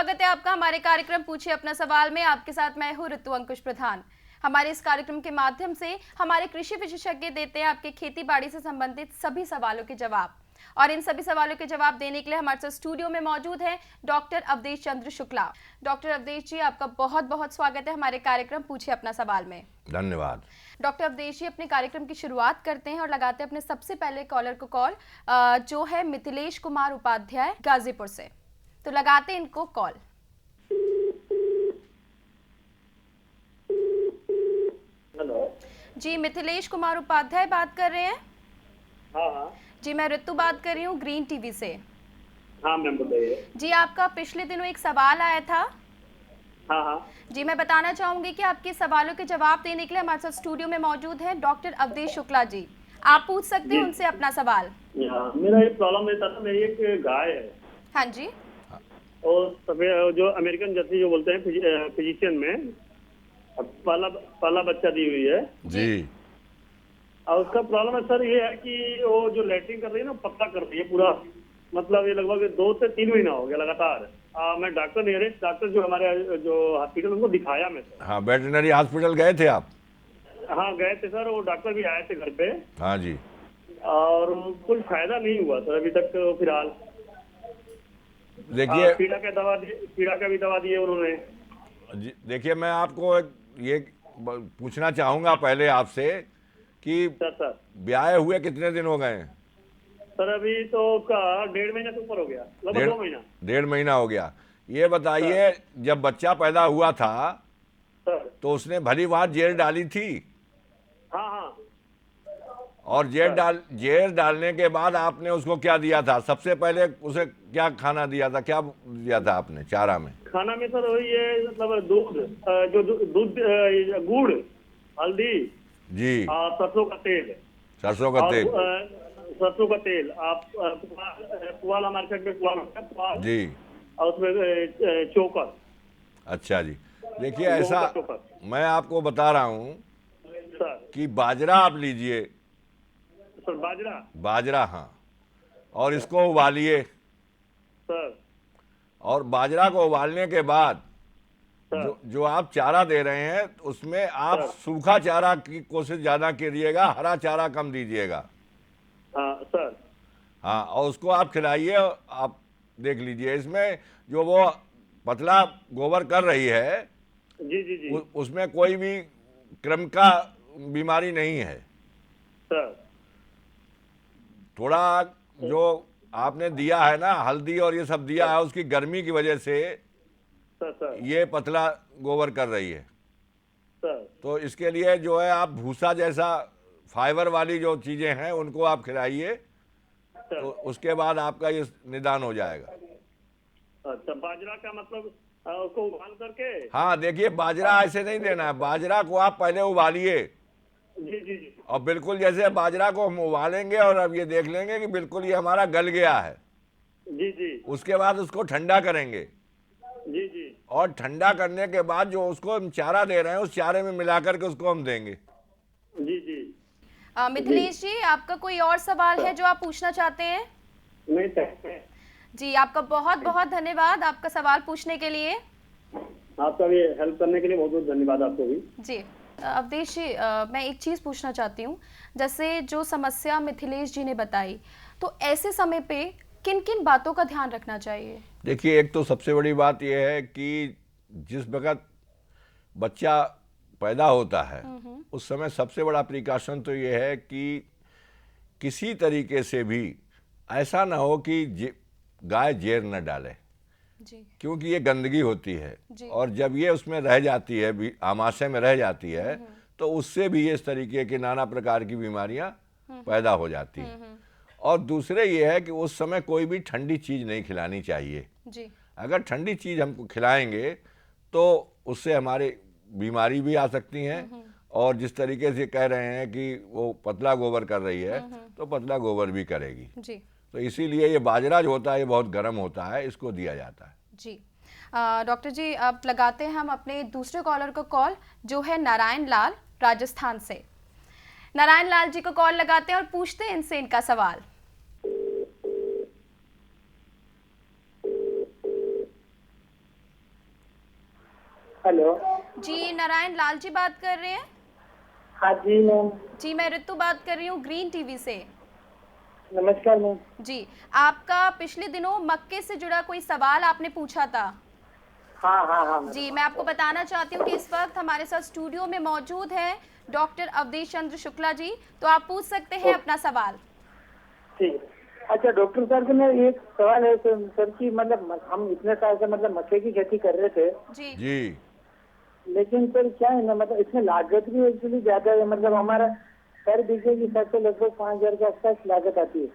स्वागत है आपका हमारे कार्यक्रम पूछिए अपना सवाल में। आपके साथ मैं हूँ ऋतु अंकुश प्रधान। हमारे इस कार्यक्रम के माध्यम से हमारे कृषि विशेषज्ञ देते हैं आपके खेती बाड़ी से संबंधित सभी सवालों के जवाब, और इन सभी सवालों के जवाब देने के लिए हमारे साथ स्टूडियो में मौजूद है डॉक्टर अवधेश चंद्र शुक्ला। डॉक्टर अवधेश जी, आपका बहुत बहुत स्वागत है हमारे कार्यक्रम पूछिए अपना सवाल में। धन्यवाद। डॉक्टर अवधेश जी, अपने कार्यक्रम की शुरुआत करते हैं और लगाते हैं अपने सबसे पहले कॉलर को कॉल, जो है मिथिलेश कुमार उपाध्याय गाजीपुर से। तो लगाते इनको कॉल। हेलो जी, मिथिलेश कुमार उपाध्याय बात कर रहे हैं? हाँ जी, मैं ऋतु बात कर रही हूँ ग्रीन टीवी से। हाँ मैम बताइए। जी, आपका पिछले दिनों एक सवाल आया था। हाँ जी, मैं बताना चाहूंगी कि आपके सवालों के जवाब देने के लिए हमारे साथ स्टूडियो में मौजूद है डॉक्टर अवधेश शुक्ला जी। आप पूछ सकते हैं उनसे अपना सवाल। मेरा एक प्रॉब्लम रहता था, मेरी एक गाय है हाँ जी। और सफेद जो अमेरिकन जर्सी जो बोलते हैं फिजिशियन में पहला बच्चा दी हुई है जी। और उसका प्रॉब्लम है सर ये है कि वो जो लैट्रिन कर रही है ना पतला कर रही है पूरा, मतलब ये लगभग 2 से 3 महीना हो गया लगातार। मैं डॉक्टर नियरेस्ट डॉक्टर जो हमारे जो हॉस्पिटल उनको दिखाया मैं सर। हाँ, वेटरनरी हॉस्पिटल गए थे आप? हाँ गए थे सर, वो डॉक्टर भी आए थे घर पे हाँ जी। और कुछ फायदा नहीं हुआ सर अभी तक फिलहाल। देखिए पीड़ा का भी दवा दिए उन्होंने। देखिए, मैं आपको ये पूछना चाहूँगा पहले आपसे कि सर ब्याह हुए कितने दिन हो गए हैं? सर अभी तो का 1.5 महीना से ऊपर हो गया, लगभग 2 महीना। 1.5 महीना हो गया। ये बताइए, जब बच्चा पैदा हुआ था सर तो उसने भली बात जेर डाली थी? हाँ और जेर डालने के बाद आपने उसको क्या दिया था? सबसे पहले उसे क्या खाना दिया था, क्या दिया था आपने चारा में? खाना में सर वही है, मतलब दूध, जो दूध, गुड़, हल्दी जी। और सरसों का तेल। सरसों का और तेल। सरसों का तेल आप पुआल मार्केट में पुआल होता है, पुआल जी। और उसमें चोकर। अच्छा जी। देखिए, गेहूं ऐसा का चोकर मैं आपको बता रहा हूँ सर। कि बाजरा आप लीजिए। सर बाजरा, हाँ। और इसको उबालिए, सर और बाजरा को उबालने के बाद सर जो आप चारा दे रहे हैं उसमें आप सर। सूखा चारा की कोशिश ज़्यादा कीजिएगा, हरा चारा कम दीजिएगा। हाँ सर। हाँ, और उसको आप खिलाइए। आप देख लीजिए, इसमें जो वो पतला गोबर कर रही है जी उसमें कोई भी क्रम का बीमारी नहीं है। सर। थोड़ा जो आपने दिया है ना, हल्दी और ये सब दिया है, उसकी गर्मी की वजह से सर ये पतला गोबर कर रही है। सर तो इसके लिए जो है आप भूसा जैसा फाइबर वाली जो चीज़ें हैं उनको आप खिलाइए, तो उसके बाद आपका ये निदान हो जाएगा। अच्छा, बाजरा का मतलब उसको उबाल करके? हाँ, देखिए, बाजरा ऐसे नहीं देना है। बाजरा को आप पहले उबालिए, जी और बिल्कुल जैसे बाजरा को हम उबालेंगे और अब ये देख लेंगे कि बिल्कुल ये हमारा गल गया है, जी उसके बाद उसको ठंडा करेंगे। जी और ठंडा करने के बाद जो उसको हम चारा दे रहे हैं उस चारे में मिला करके उसको हम देंगे। जी। मिथिलेश जी, आपका कोई और सवाल है जो आप पूछना चाहते हैं? नहीं सर। जी, आपका बहुत बहुत धन्यवाद आपका सवाल पूछने के लिए। आपका भी हेल्प करने के लिए बहुत बहुत धन्यवाद आपको भी। जी, अवधेश जी, मैं एक चीज़ पूछना चाहती हूँ। जैसे जो समस्या मिथिलेश जी ने बताई, तो ऐसे समय पे किन किन बातों का ध्यान रखना चाहिए? देखिए, एक तो सबसे बड़ी बात यह है कि जिस वक्त बच्चा पैदा होता है उस समय सबसे बड़ा प्रिकॉशन तो ये है कि किसी तरीके से भी ऐसा ना हो कि गाय जेर न डाले, जी। क्योंकि ये गंदगी होती है, जी। और जब ये उसमें रह जाती है, आमाशय में रह जाती है, तो उससे भी इस तरीके की नाना प्रकार की बीमारियां पैदा हो जाती हैं। और दूसरे ये है कि उस समय कोई भी ठंडी चीज़ नहीं खिलानी चाहिए। जी। अगर ठंडी चीज़ हमको खिलाएंगे तो उससे हमारी बीमारी भी आ सकती हैं, और जिस तरीके से कह रहे हैं कि वो पतला गोबर कर रही है तो पतला गोबर भी करेगी। जी। तो इसीलिए ये बाजरा जो होता है ये बहुत गर्म होता है, इसको दिया जाता है। जी, डॉक्टर जी, अब लगाते हैं हम अपने दूसरे कॉलर को कॉल, जो है नारायण लाल राजस्थान से। नारायण लाल जी को कॉल लगाते हैं और पूछते हैं इनसे इनका सवाल। हेलो। जी नारायण लाल जी बात कर रहे हैं? हाँ जी मैम। जी मैं ऋतु बात कर रही हूँ ग्रीन टीवी से। नमस्कार मैम। जी, आपका पिछले दिनों मक्के से जुड़ा कोई सवाल आपने पूछा था। हाँ हाँ हाँ मैम। जी मैं आपको बताना चाहती हूँ कि इस वक्त हमारे साथ स्टूडियो में मौजूद है डॉक्टर अवधेश चंद्र शुक्ला जी, तो आप पूछ सकते हैं अपना सवाल। ठीक है। अच्छा डॉक्टर साहब के मेरा एक सवाल है सर की मतलब हम इतने साल से मतलब मक्के की खेती कर रहे थे, जी जी लेकिन सर क्या है ना मतलब इसमें लागत भी एक्चुअली ज्यादा है। मतलब हमारा पर बीघे की हिसाब से लगभग 5,000 के आसपास लागत आती है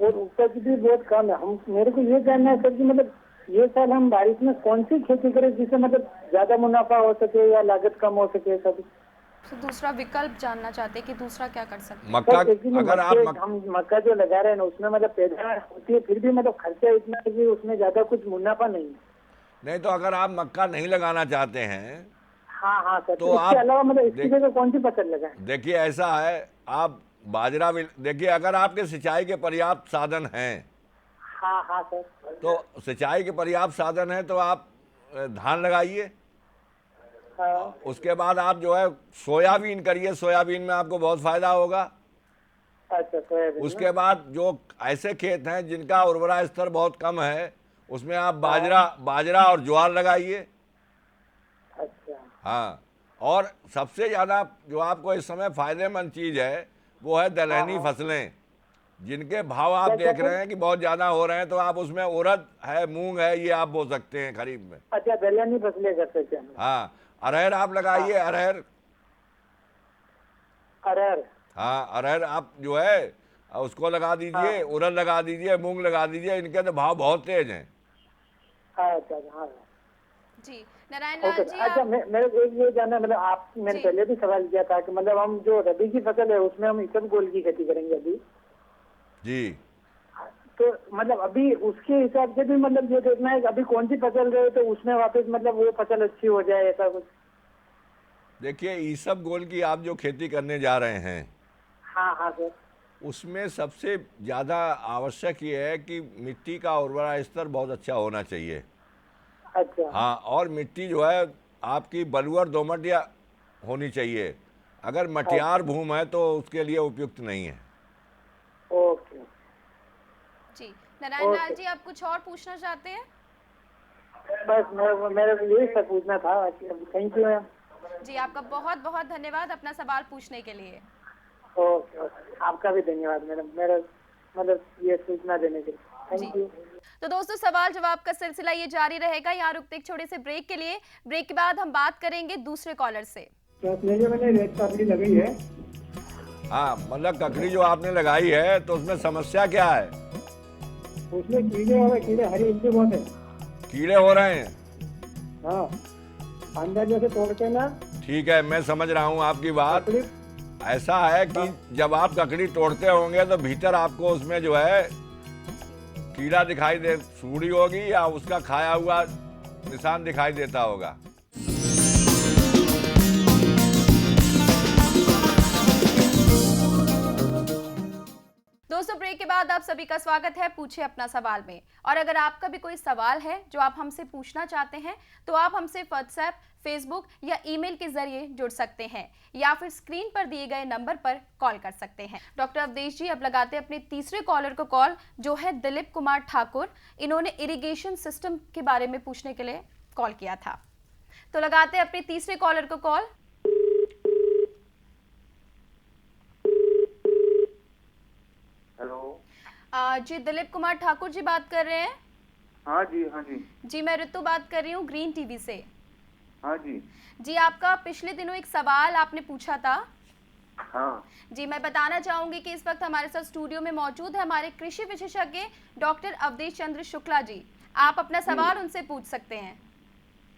और उपज भी बहुत कम है। हम मेरे को ये जानना है सर कि मतलब ये साल हम बारिश में कौन सी खेती करें जिससे मतलब ज्यादा मुनाफा हो सके या लागत कम हो सके सर। तो दूसरा विकल्प जानना चाहते हैं कि दूसरा क्या कर सकते हैं। मक्का, सर एक्चुअली अगर आप हम मक्का जो लगा रहे हैं ना उसमें मतलब पैदावार होती है, फिर भी मतलब खर्चा इतना है कि उसमें ज्यादा कुछ मुनाफा नहीं है। नहीं तो अगर आप मक्का नहीं लगाना चाहते हैं हाँ हाँ सर। तो तो इसके आप अलावा मतलब इसकी देख जगह कौन सी फसल लगाएं? देखिए ऐसा है, आप बाजरा भी देखिए, अगर आपके सिंचाई के पर्याप्त साधन हैं हाँ हाँ सर। तो सिंचाई के पर्याप्त साधन हैं तो आप धान लगाइए। हाँ। उसके बाद आप जो है सोयाबीन करिए, सोयाबीन में आपको बहुत फायदा होगा। अच्छा सोयाबीन ना? उसके बाद जो ऐसे खेत हैं जिनका उर्वरा स्तर बहुत कम है उसमें आप बाजरा बाजरा और ज्वार लगाइए। अच्छा। हाँ, और सबसे ज़्यादा जो आपको इस समय फायदेमंद चीज़ है वो है दलहनी फसलें, जिनके भाव आप क्या देख क्या रहे हैं कि बहुत ज़्यादा हो रहे हैं, तो आप उसमें उड़द है, मूंग है, ये आप बो सकते हैं खरीफ में। अच्छा दलहनी फसलें कर सकते हैं। हाँ, अरहर आप लगाइए, अरहर। अरहर। हाँ, अरहर आप जो है उसको लगा दीजिए, उड़द लगा दीजिए, मूंग लगा दीजिए, इनके तो भाव बहुत तेज हैं। अच्छा हाँ। जी नारायण ओके। लाल जी अच्छा आप मेरे को एक ये जानना है, मतलब आप मैंने जी। पहले भी सवाल किया था कि मतलब हम जो रबी की फसल है उसमें हम इसबगोल की खेती करेंगे अभी, जी तो मतलब अभी उसके हिसाब से भी मतलब ये देखना है कि अभी कौन सी फसल रहे तो उसमें वापस मतलब वो फसल अच्छी हो जाए ऐसा कुछ। देखिए, ईसबगोल की आप जो खेती करने जा रहे हैं हाँ हाँ सर। उसमें सबसे ज़्यादा आवश्यक ये है कि मिट्टी का उर्वरा स्तर बहुत अच्छा होना चाहिए। अच्छा। हाँ, और मिट्टी जो है आपकी बलुअर दोमट या होनी चाहिए। अगर मटियार भूमि है तो उसके लिए उपयुक्त नहीं है। ओके। जी नारायण लाल ओके। जी आप कुछ और पूछना चाहते हैं? बस मेरे को यही सब पूछना था। Thank you ma'am. जी आपका बहुत बहुत धन्यवाद अपना सवाल पूछने के लिए। Okay okay. आपका भी धन्यवाद मैडम, मेरा मतलब ये सूचना देने के लिए जी थैंक यू। तो दोस्तों सवाल जवाब का सिलसिला ये जारी रहेगा। यहाँ रुकते एक छोटे से ब्रेक के लिए। ब्रेक के बाद हम बात करेंगे दूसरे कॉलर से। तो मैंने रेड पापड़ी लगाई है हाँ, मतलब ककड़ी जो आपने लगाई है तो उसमें समस्या क्या है? उसमें कीड़े हो गए, कीड़े हरी इल्ली बहुत है। कीड़े हो रहे हैं? हाँ अंदर जैसे तोड़ते ना ठीक है, मैं समझ रहा हूँ आपकी बात। ककड़ी। ऐसा है कि जब आप ककड़ी तोड़ते होंगे तो भीतर आपको उसमें जो है कीड़ा दिखाई दे, सूड़ी होगी या उसका खाया हुआ निशान दिखाई देता होगा। दोस्तों ब्रेक के बाद आप सभी का स्वागत है पूछिए अपना सवाल में। और अगर आपका भी कोई सवाल है जो आप हमसे पूछना चाहते हैं तो आप हमसे व्हाट्सएप, फेसबुक या ईमेल के जरिए जुड़ सकते हैं या फिर स्क्रीन पर दिए गए नंबर पर कॉल कर सकते हैं। डॉक्टर अवधेश जी अब लगाते हैं अपने तीसरे कॉलर को कॉल, जो है दिलीप कुमार ठाकुर। इन्होंने इरिगेशन सिस्टम के बारे में पूछने के लिए कॉल किया था। तो लगाते हैं अपने तीसरे कॉलर को कॉल। हेलो। जी दिलीप कुमार ठाकुर जी बात कर रहे हैं? हाँ जी हाँ जी। जी मैं ऋतु बात कर रही हूँ ग्रीन टीवी से। हाँ जी। जी आपका पिछले दिनों एक सवाल आपने पूछा था। हाँ जी मैं बताना चाहूंगी कि इस वक्त हमारे साथ स्टूडियो में मौजूद है हमारे कृषि विशेषज्ञ डॉक्टर अवधेश चंद्र शुक्ला जी। आप अपना सवाल उनसे पूछ सकते हैं।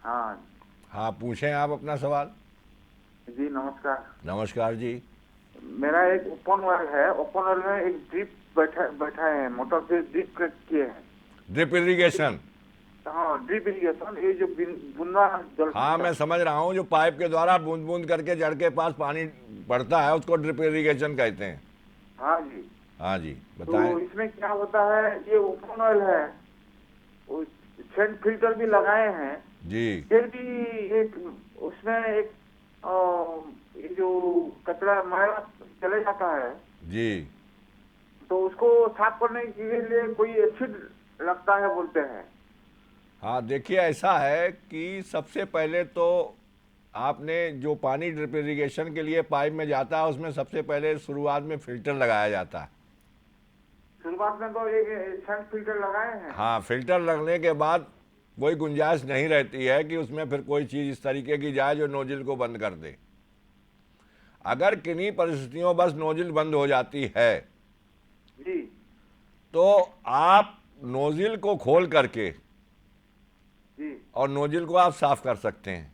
हाँ हाँ, पूछें आप अपना सवाल। जी नमस्कार। नमस्कार जी। मेरा एक ओपन वेल है, ओपन वेल में एक ड्रिप बैठा है, मोटर से ड्रिप किए हैं। Drip irrigation? हाँ ड्रिप इरिगेशन, ये जो बूंदा जल। हाँ, मैं समझ रहा हूँ, जो पाइप के द्वारा बूंद बूंद करके जड़ के पास पानी पड़ता है उसको ड्रिप इरिगेशन कहते हैं। हाँ जी। हाँ जी, बताएं। तो इसमें क्या होता है, ये ओपन वेल है, सेंट फिल्टर भी लगाए हैं। जी फिर भी एक उसमें एक ये जो कचरा मैला चले जाता है, जी। तो उसको साफ करने के लिए कोई एसिड लगता है बोलते हैं। हाँ, देखिए ऐसा है कि सबसे पहले तो आपने जो पानी ड्रिप इरिगेशन के लिए पाइप में जाता है उसमें सबसे पहले शुरुआत में फिल्टर लगाया जाता है। शुरुआत में तो एक सेंट फिल्टर लगाए हैं। हाँ, फिल्टर लगने के बाद कोई गुंजाइश नहीं रहती है कि उसमें फिर कोई चीज़ इस तरीके की जाए जो नोजिल को बंद कर दे। अगर किन्हीं परिस्थितियों बस नोजिल बंद हो जाती है जी तो आप नोजिल को खोल करके जी। और नोजिल को आप साफ कर सकते हैं।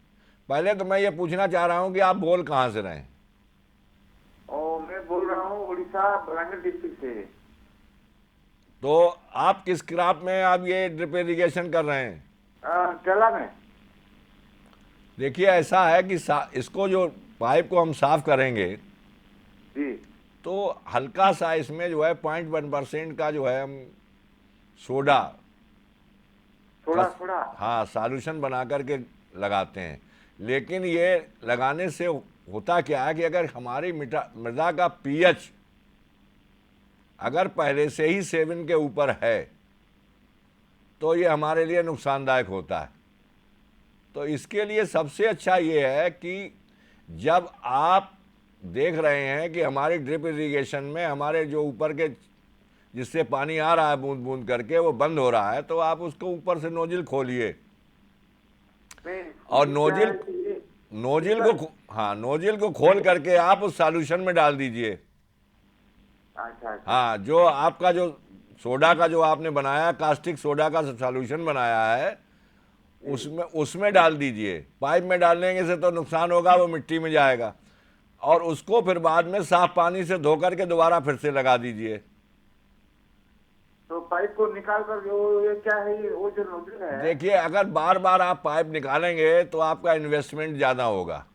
पहले तो मैं ये पूछना चाह रहा हूँ कि आप बोल कहाँ से रहे हैं? और मैं बोल रहा हूँ उड़ीसा बलांगीर डिस्ट्रिक्ट से। तो आप किस क्रॉप में आप ये ड्रिप इरिगेशन कर रहे हैं? केरला में। देखिए ऐसा है कि इसको जो पाइप को हम साफ करेंगे जी तो हल्का सा इसमें जो है 0.1% का जो है हम सोडा थोड़ा बस- थोड़ा। हाँ, सॉल्यूशन बना करके लगाते हैं। लेकिन ये लगाने से होता क्या है कि अगर हमारी मृदा का पीएच अगर पहले से ही 7 के ऊपर है तो ये हमारे लिए नुकसानदायक होता है। तो इसके लिए सबसे अच्छा ये है कि जब आप देख रहे हैं कि हमारी ड्रिप इरिगेशन में हमारे जो ऊपर के जिससे पानी आ रहा है बूंद बूंद करके वो बंद हो रहा है, तो आप उसको ऊपर से नोजिल खोलिए और नोजिल को खोल करके आप उस सॉल्यूशन में डाल दीजिए। अच्छा अच्छा। हाँ, जो आपका जो सोडा का जो आपने बनाया, कास्टिक सोडा का सॉल्यूशन बनाया है, उसमें डाल दीजिए। पाइप में डालने से तो नुकसान होगा, वो मिट्टी में जाएगा। और उसको फिर बाद में साफ पानी से धो करके दोबारा फिर से लगा दीजिए। तो पाइप को निकाल कर जो ये क्या है, वो जो नोजल है। देखिए, अगर बार बार आप पाइप निकालेंगे तो आपका इन्वेस्टमेंट ज़्यादा होगा।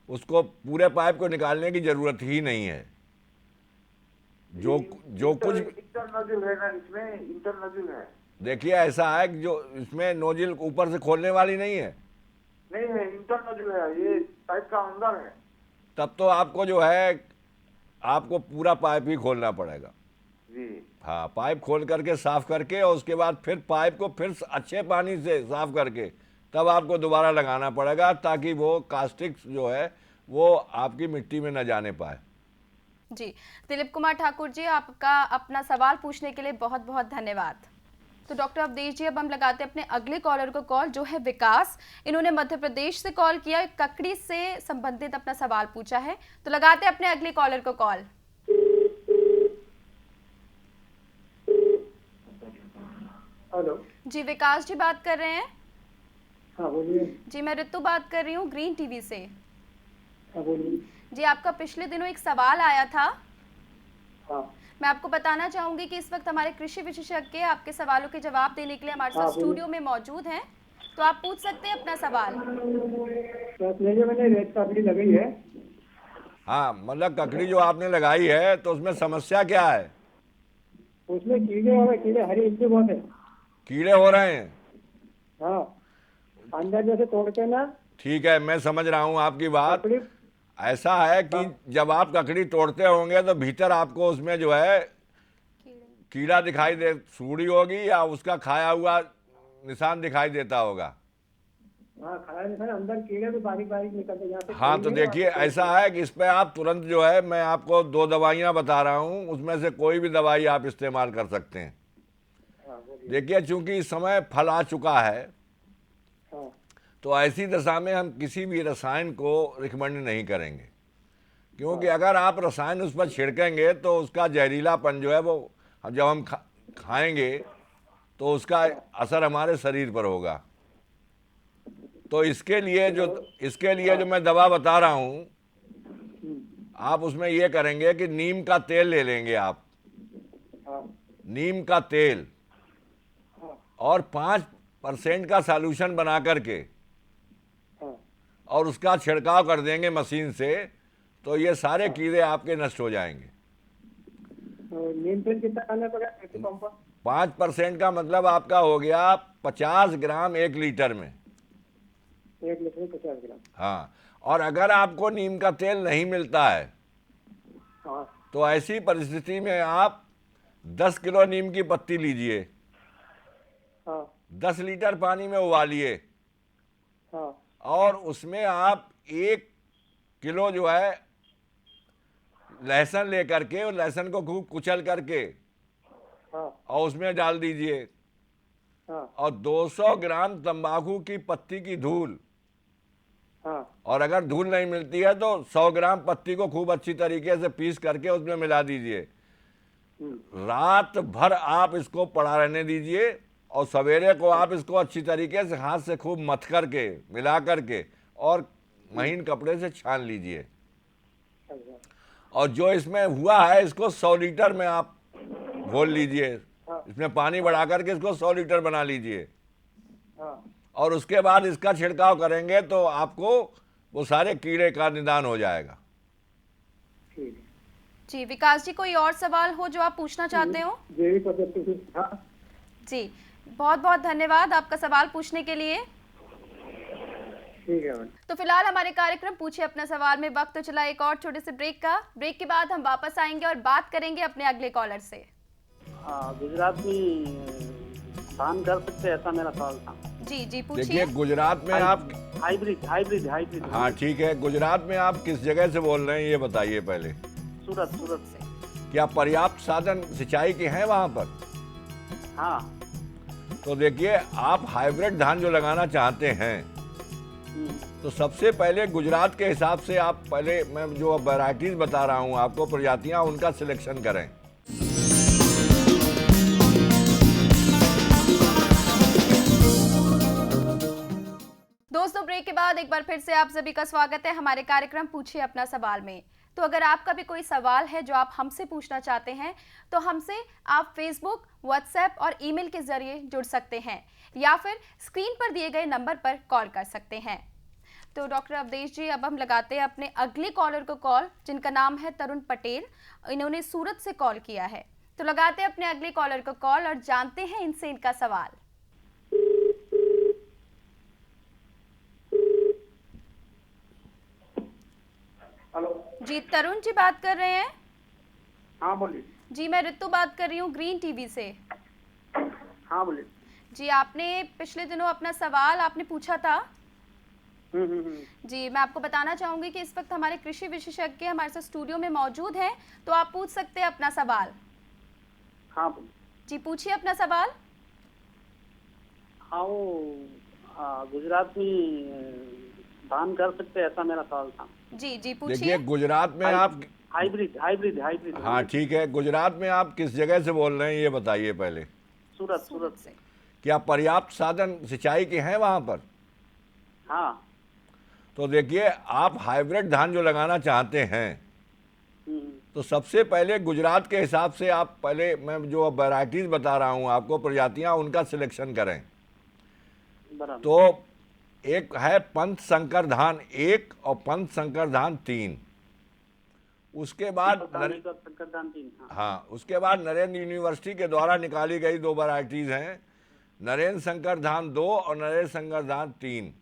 उसको पूरे पाइप को निकालने की ज़रूरत ही नहीं है। जो कुछ इंटर नोजल है ना, इसमें इंटर नोजल है। देखिए ऐसा है कि जो इसमें नोजिल ऊपर से खोलने वाली नहीं है, नहीं है, इंटर नोजल है, ये पाइप का अंदर है। तब तो आपको जो है आपको पूरा पाइप ही खोलना पड़ेगा। जी हाँ, पाइप खोल करके साफ करके और उसके बाद फिर पाइप को फिर अच्छे पानी से साफ करके तब आपको दोबारा लगाना पड़ेगा, ताकि वो कास्टिक जो है वो आपकी मिट्टी में न जाने पाए। जी, दिलीप कुमार ठाकुर जी, आपका अपना सवाल पूछने के लिए बहुत बहुत धन्यवाद। तो डॉक्टर अवधेश जी, अब हम लगाते हैं अपने अगले कॉलर को कॉल, जो है विकास। इन्होंने मध्य प्रदेश से कॉल किया, ककड़ी से संबंधित अपना सवाल पूछा है। तो लगाते हैं अपने अगले कॉलर को कॉल। हेलो जी, विकास जी बात कर रहे हैं? हाँ बोलिए। जी, मैं ऋतु बात कर रही हूँ ग्रीन टीवी से। हाँ बोलिए। जी, आपका पिछले दिनों एक सवाल आया था। हाँ मैं आपको बताना चाहूंगी कि इस वक्त हमारे कृषि विशेषज्ञ आपके सवालों के जवाब देने के लिए हमारे साथ स्टूडियो में मौजूद हैं। तो आप पूछ सकते हैं अपना सवाल। तो अपने जो मैंने रेत काकड़ी लगाई है, हाँ, मतलब ककड़ी जो आपने लगाई है तो उसमें समस्या क्या है? उसमें कीड़े हो गए, कीड़े हरी इल्ली बहुत है। कीड़े हो रहे हैं? हाँ, अंदर जैसे तोड़ के ना ठीक है, मैं समझ रहा हूँ आपकी बात। ककड़ी। ऐसा है कि जब आप ककड़ी तोड़ते होंगे तो भीतर आपको उसमें जो है कीड़ा दिखाई दे, सूड़ी होगी या उसका खाया हुआ निशान दिखाई देता होगा। हाँ, खाया नहीं, अंदर कीड़े भी बारीक बारीक निकलते यहाँ से। हाँ, तो देखिए ऐसा है कि इस पे आप तुरंत जो है, मैं आपको 2 दवाइयाँ बता रहा हूँ, उसमें से कोई भी दवाई आप इस्तेमाल कर सकते हैं। हाँ, बोलिए। देखिए, चूंकि इस समय फल आ चुका है हाँ तो ऐसी दशा में हम किसी भी रसायन को रिकमेंड नहीं करेंगे, क्योंकि अगर आप रसायन उस पर छिड़केंगे तो उसका जहरीलापन जो है वो जब हम खाएंगे तो उसका असर हमारे शरीर पर होगा। तो इसके लिए जो मैं दवा बता रहा हूँ, आप उसमें ये करेंगे कि नीम का तेल ले लेंगे आप। हाँ नीम का तेल हाँ और 5% का सॉल्यूशन बना करके हाँ। और उसका छिड़काव कर देंगे मशीन से, तो ये सारे कीड़े आपके नष्ट हो जाएंगे। तो नीम तेल कितना डालना पड़ेगा कैसे पंप पर? 5% का मतलब आपका हो गया 50 ग्राम 1 लीटर में। 1 लीटर में 50 ग्राम। हाँ, और अगर आपको नीम का तेल नहीं मिलता है हाँ तो ऐसी परिस्थिति में आप 10 किलो नीम की पत्ती लीजिए, हाँ 10 लीटर पानी में उबालिए हाँ और उसमें आप 1 किलो जो है लहसुन लेकर के और लहसुन को खूब कुचल करके हाँ और उसमें डाल दीजिए हाँ और 200 ग्राम तंबाकू की पत्ती की धूल, हाँ और अगर धूल नहीं मिलती है तो 100 ग्राम पत्ती को खूब अच्छी तरीके से पीस करके उसमें मिला दीजिए। रात भर आप इसको पड़ा रहने दीजिए और सवेरे को आप इसको अच्छी तरीके से हाथ से खूब मथ करके मिला करके और महीन कपड़े से छान लीजिए। अच्छा और जो इसमें हुआ है इसको 100 लीटर में आप घोल लीजिए, इसमें पानी बढ़ा करके इसको 100 लीटर बना लीजिए हाँ और उसके बाद इसका छिड़काव करेंगे तो आपको वो सारे कीड़े का निदान हो जाएगा। ठीक है। जी विकास जी, कोई और सवाल हो जो आप पूछना चाहते हो? जैविक पद्धति से हाँ जी बहुत बहुत धन्यवाद आपका सवाल पूछने के लिए। ठीक है मैडम। तो फिलहाल हमारे कार्यक्रम पूछिए अपना सवाल में वक्त तो चला एक और छोटे से ब्रेक का। ब्रेक के बाद हम वापस आएंगे और बात करेंगे अपने अगले कॉलर से। गुजरात में धान कर सकते हैं, ऐसा मेरा सवाल था। जी जी देखिए पूछिए। गुजरात में आप, हाइब्रिड हाँ ठीक है, गुजरात में आप किस जगह से बोल रहे हैं ये बताइए पहले। सूरत से। क्या पर्याप्त साधन सिंचाई के हैं वहाँ पर? हाँ। तो देखिए आप हाइब्रिड धान जो लगाना चाहते हैं तो सबसे पहले गुजरात के हिसाब से आप पहले मैं जो वैरायटीज बता रहा हूँ आपको, प्रजातियाँ, उनका सिलेक्शन करें। दोस्तों ब्रेक के बाद एक बार फिर से आप सभी का स्वागत है हमारे कार्यक्रम पूछिए अपना सवाल में। तो अगर आपका भी कोई सवाल है जो आप हमसे पूछना चाहते हैं तो हमसे आप फेसबुक, व्हाट्सएप और ईमेल के जरिए जुड़ सकते हैं या फिर स्क्रीन पर दिए गए नंबर पर कॉल कर सकते हैं। तो डॉक्टर अवधेश जी, अब हम लगाते हैं अपने अगले कॉलर को कॉल, जिनका नाम है तरुण पटेल। इन्होंने सूरत से कॉल किया है। तो लगाते हैं अपने अगले कॉलर को कॉल और जानते हैं इनसे इनका सवाल। हेलो। जी तरुण जी बात कर रहे हैं? हाँ बोलिए। जी मैं ऋतु बात कर रही हूँ ग्रीन टीवी से। हाँ बोलिए। जी आपने पिछले दिनों अपना सवाल आपने पूछा था। जी मैं आपको बताना चाहूंगी कि इस वक्त हमारे कृषि विशेषज्ञ हमारे साथ स्टूडियो में मौजूद हैं, तो आप पूछ सकते हैं अपना सवाल। हाँ बोलिए। जी पूछिए अपना सवाल। हाँ वो गुजरात में धान कर सकते हैं, ऐसा मेरा सवाल था। जी जी देखिए पूछिए। गुजरात में आप, हाइब्रिड। हाँ ठीक है, गुजरात में आप किस जगह से बोल रहे हैं ये बताइए पहले। सूरत से। क्या पर्याप्त साधन सिंचाई के हैं वहाँ पर? हाँ। तो देखिए आप हाइब्रिड धान जो लगाना चाहते हैं तो सबसे पहले गुजरात के हिसाब से आप पहले मैं जो वैरायटीज बता रहा हूँ आपको, प्रजातियाँ, उनका सिलेक्शन करें। बराबर। तो एक है पंत संकर धान 1 और पंत संकर धान 3। उसके बाद संकर धान 3। हाँ, उसके बाद नरेंद्र यूनिवर्सिटी के द्वारा निकाली गई 2 वैरायटीज हैं, नरेंद्र शंकर धान 2 और नरेंद्र शंकर धान 3।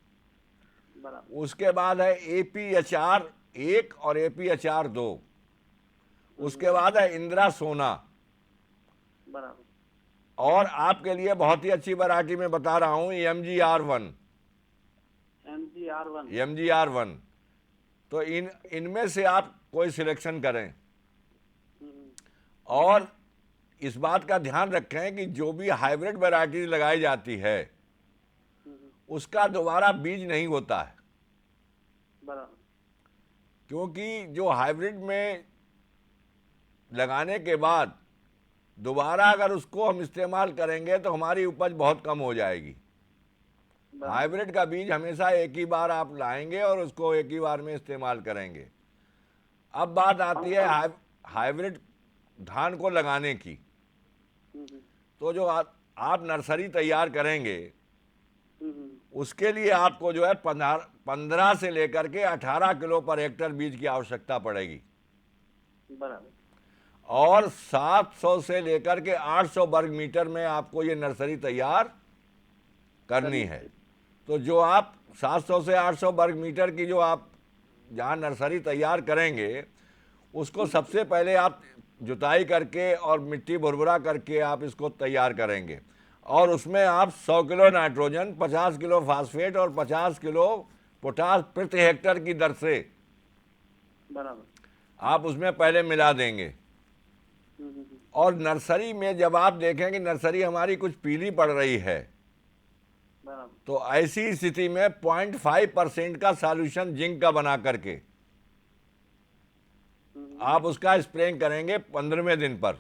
बराबर। उसके बाद है APHR 1 और APHR 2। उसके बाद है इंदिरा सोना। बराबर। और आपके लिए बहुत ही अच्छी वैरायटी में बता रहा हूँ MGR1। MGR1। तो इनमें से आप कोई सिलेक्शन करें और इस बात का ध्यान रखें कि जो भी हाइब्रिड वैरायटी लगाई जाती है उसका दोबारा बीज नहीं होता है, बराबर। क्योंकि जो हाइब्रिड में लगाने के बाद दोबारा अगर उसको हम इस्तेमाल करेंगे तो हमारी उपज बहुत कम हो जाएगी। हाइब्रिड का बीज हमेशा एक ही बार आप लाएंगे और उसको एक ही बार में इस्तेमाल करेंगे। अब बात आती है हाइब्रिड धान को लगाने की। तो जो आप नर्सरी तैयार करेंगे उसके लिए आपको जो है 15 से लेकर के 18 किलो पर हेक्टर बीज की आवश्यकता पड़ेगी। बराबर। और 700 से लेकर के 800 वर्ग मीटर में आपको ये नर्सरी तैयार करनी है। तो जो आप 700 से 800 वर्ग मीटर की जो आप जहाँ नर्सरी तैयार करेंगे, उसको सबसे पहले आप जुताई करके और मिट्टी भुरभुरा करके आप इसको तैयार करेंगे, और उसमें आप 100 किलो नाइट्रोजन, 50 किलो फास्फेट और 50 किलो पोटास प्रति हेक्टर की दर से बराबर। आप उसमें पहले मिला देंगे। और नर्सरी में जब आप देखें कि नर्सरी हमारी कुछ पीली पड़ रही है, बराबर। तो ऐसी स्थिति में 0.5% का सॉल्यूशन जिंक का बना करके आप उसका स्प्रेइंग करेंगे 15वें दिन पर।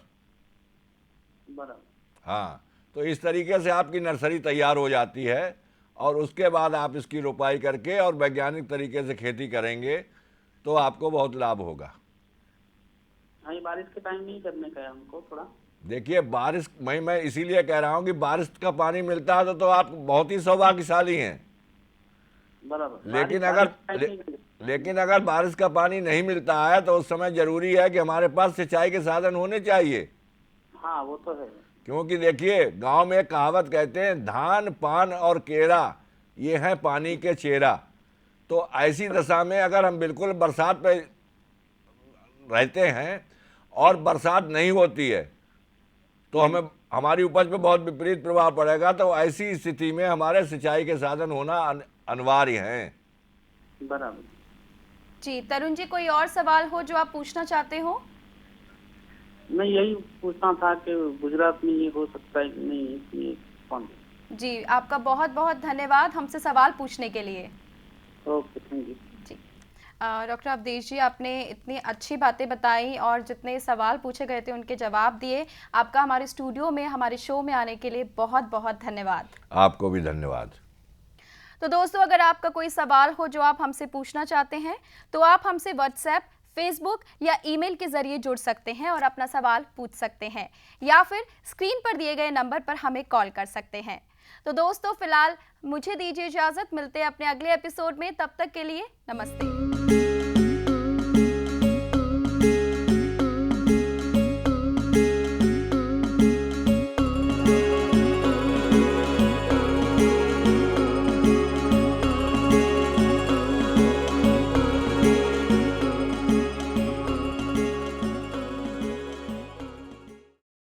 बराबर। हाँ, तो इस तरीके से आपकी नर्सरी तैयार हो जाती है, और उसके बाद आप इसकी रोपाई करके और वैज्ञानिक तरीके से खेती करेंगे तो आपको बहुत लाभ होगा। हाँ, ये बारिश के टाइम नहीं करने का है हमको थोड़ा। देखिए, बारिश मैं इसीलिए कह रहा हूँ कि बारिश का पानी मिलता है तो आप बहुत ही सौभाग्यशाली हैं। बराबर। लेकिन अगर बारिश का पानी नहीं मिलता है तो उस समय जरूरी है कि हमारे पास सिंचाई के साधन होने चाहिए। हाँ, वो तो है। क्योंकि देखिए, गांव में एक कहावत कहते हैं, धान पान और केरा ये हैं पानी के चेहरा। तो ऐसी दशा में अगर हम बिल्कुल बरसात पे रहते हैं और बरसात नहीं होती है तो हमें हमारी उपज पे बहुत विपरीत प्रभाव पड़ेगा। तो ऐसी स्थिति में हमारे सिंचाई के साधन होना अनिवार्य हैं। बराबर। जी तरुण जी, कोई और सवाल हो जो आप पूछना चाहते हो? मैं यही पूछना था कि गुजरात में ये हो सकता है कि नहीं, इसलिए कौन? जी, आपका बहुत बहुत धन्यवाद हमसे सवाल पूछने के लिए। Okay, thank you. जी, डॉक्टर अवधेश जी, आपने इतनी अच्छी बातें बताई और जितने सवाल पूछे गए थे उनके जवाब दिए। आपका हमारे स्टूडियो में, हमारे शो में आने के लिए बहुत बहुत धन्यवाद। आपको भी धन्यवाद। तो दोस्तों, अगर आपका कोई सवाल हो जो आप हमसे पूछना चाहते हैं तो आप हमसे व्हाट्सएप, फेसबुक या ईमेल के जरिए जुड़ सकते हैं और अपना सवाल पूछ सकते हैं, या फिर स्क्रीन पर दिए गए नंबर पर हमें कॉल कर सकते हैं। तो दोस्तों, फिलहाल मुझे दीजिए इजाजत, मिलते हैं अपने अगले एपिसोड में। तब तक के लिए नमस्ते।